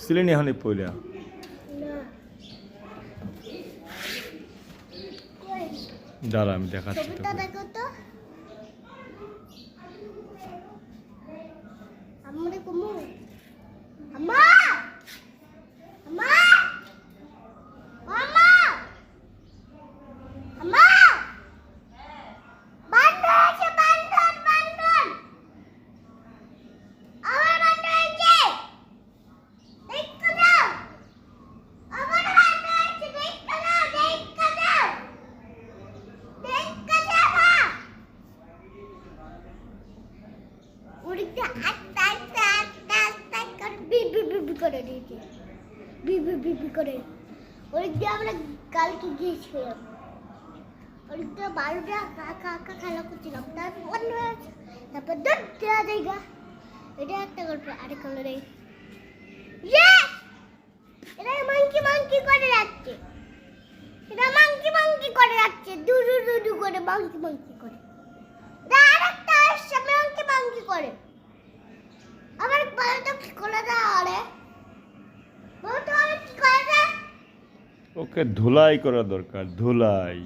সিলেনি এখন পইলা দাঁড়া আমি দেখাচ্ছি তোকে। আমরা কালকে গিয়েছিলাম, ওইটা 12টা কাকা খেলা করছিলাম, তারপর অন্য তারপর দেওয়া জায়গা। এটা একটা গল্প। আরেক কালারে এটা মাংকি মাংকি করে যাচ্ছে, এটা মাংকি মাংকি করে যাচ্ছে, দুদু দুদু করে মাংকি মাংকি করে। আরেকটা আসছে মাংকি মাংকি করে। আবার বলতো কি করে দাও? আরে বলতো কি করে দাও? ওকে ধুলাই করা দরকার, ধুলাই।